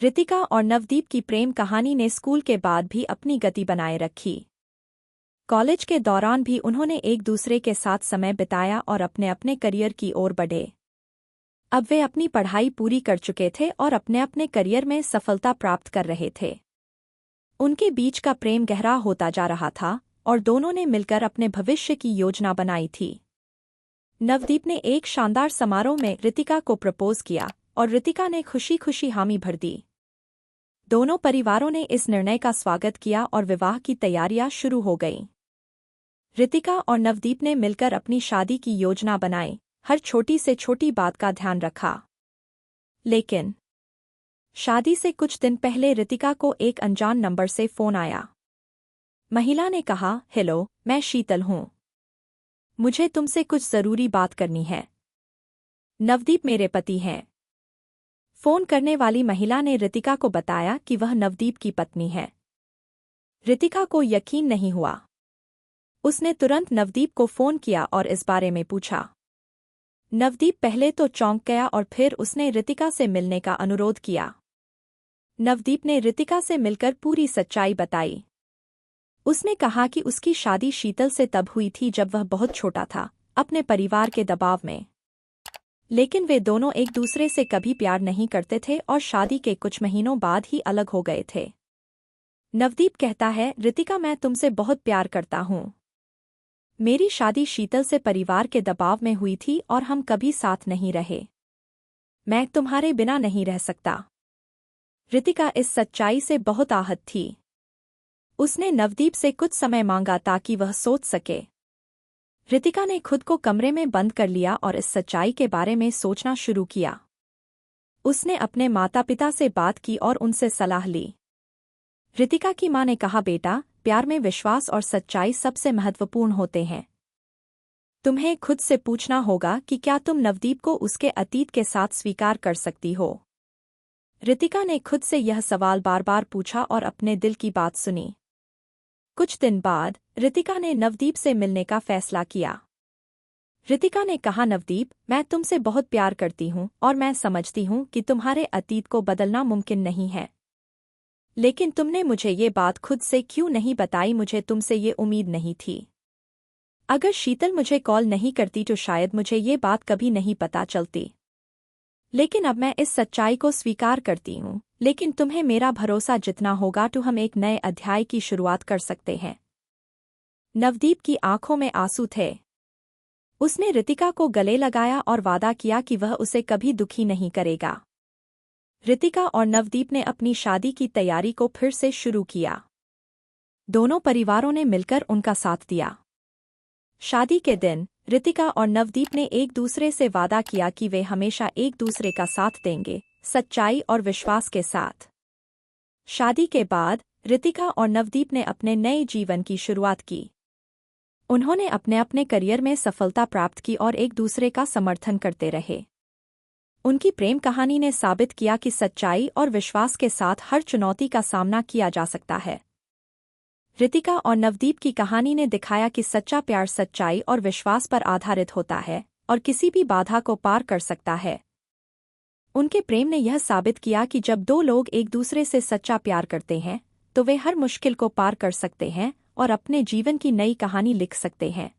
रितिका और नवदीप की प्रेम कहानी ने स्कूल के बाद भी अपनी गति बनाए रखी। कॉलेज के दौरान भी उन्होंने एक दूसरे के साथ समय बिताया और अपने अपने करियर की ओर बढ़े। अब वे अपनी पढ़ाई पूरी कर चुके थे और अपने अपने करियर में सफलता प्राप्त कर रहे थे। उनके बीच का प्रेम गहरा होता जा रहा था और दोनों ने मिलकर अपने भविष्य की योजना बनाई थी। नवदीप ने एक शानदार समारोह में रितिका को प्रपोज किया और रितिका ने खुशी खुशी हामी भर दी। दोनों परिवारों ने इस निर्णय का स्वागत किया और विवाह की तैयारियां शुरू हो गईं। रितिका और नवदीप ने मिलकर अपनी शादी की योजना बनाई, हर छोटी से छोटी बात का ध्यान रखा। लेकिन शादी से कुछ दिन पहले रितिका को एक अनजान नंबर से फोन आया। महिला ने कहा, हेलो, मैं शीतल हूँ। मुझे तुमसे कुछ जरूरी बात करनी है। नवदीप मेरे पति हैं। फोन करने वाली महिला ने रितिका को बताया कि वह नवदीप की पत्नी है। रितिका को यकीन नहीं हुआ। उसने तुरंत नवदीप को फोन किया और इस बारे में पूछा। नवदीप पहले तो चौंक गया और फिर उसने रितिका से मिलने का अनुरोध किया। नवदीप ने रितिका से मिलकर पूरी सच्चाई बताई। उसने कहा कि उसकी शादी शीतल से तब हुई थी जब वह बहुत छोटा था, अपने परिवार के दबाव में। लेकिन वे दोनों एक दूसरे से कभी प्यार नहीं करते थे और शादी के कुछ महीनों बाद ही अलग हो गए थे। नवदीप कहता है, रितिका, मैं तुमसे बहुत प्यार करता हूँ। मेरी शादी शीतल से परिवार के दबाव में हुई थी और हम कभी साथ नहीं रहे। मैं तुम्हारे बिना नहीं रह सकता। रितिका इस सच्चाई से बहुत आहत थी। उसने नवदीप से कुछ समय मांगा ताकि वह सोच सके। रितिका ने खुद को कमरे में बंद कर लिया और इस सच्चाई के बारे में सोचना शुरू किया। उसने अपने माता-पिता से बात की और उनसे सलाह ली। रितिका की मां ने कहा, बेटा, प्यार में विश्वास और सच्चाई सबसे महत्वपूर्ण होते हैं। तुम्हें खुद से पूछना होगा कि क्या तुम नवदीप को उसके अतीत के साथ स्वीकार कर सकती हो। रितिका ने खुद से यह सवाल बार बार पूछा और अपने दिल की बात सुनी। कुछ दिन बाद रितिका ने नवदीप से मिलने का फैसला किया। रितिका ने कहा, नवदीप, मैं तुमसे बहुत प्यार करती हूँ और मैं समझती हूँ कि तुम्हारे अतीत को बदलना मुमकिन नहीं है। लेकिन तुमने मुझे ये बात खुद से क्यों नहीं बताई? मुझे तुमसे ये उम्मीद नहीं थी। अगर शीतल मुझे कॉल नहीं करती तो शायद मुझे ये बात कभी नहीं पता चलती। लेकिन अब मैं इस सच्चाई को स्वीकार करती हूँ। लेकिन तुम्हें मेरा भरोसा जितना होगा तो हम एक नए अध्याय की शुरुआत कर सकते हैं। नवदीप की आंखों में आंसू थे। उसने रितिका को गले लगाया और वादा किया कि वह उसे कभी दुखी नहीं करेगा। रितिका और नवदीप ने अपनी शादी की तैयारी को फिर से शुरू किया। दोनों परिवारों ने मिलकर उनका साथ दिया। शादी के दिन रितिका और नवदीप ने एक दूसरे से वादा किया कि वे हमेशा एक दूसरे का साथ देंगे, सच्चाई और विश्वास के साथ। शादी के बाद रितिका और नवदीप ने अपने नए जीवन की शुरुआत की। उन्होंने अपने अपने करियर में सफलता प्राप्त की और एक दूसरे का समर्थन करते रहे। उनकी प्रेम कहानी ने साबित किया कि सच्चाई और विश्वास के साथ हर चुनौती का सामना किया जा सकता है। रितिका और नवदीप की कहानी ने दिखाया कि सच्चा प्यार सच्चाई और विश्वास पर आधारित होता है और किसी भी बाधा को पार कर सकता है। उनके प्रेम ने यह साबित किया कि जब दो लोग एक दूसरे से सच्चा प्यार करते हैं तो वे हर मुश्किल को पार कर सकते हैं और अपने जीवन की नई कहानी लिख सकते हैं।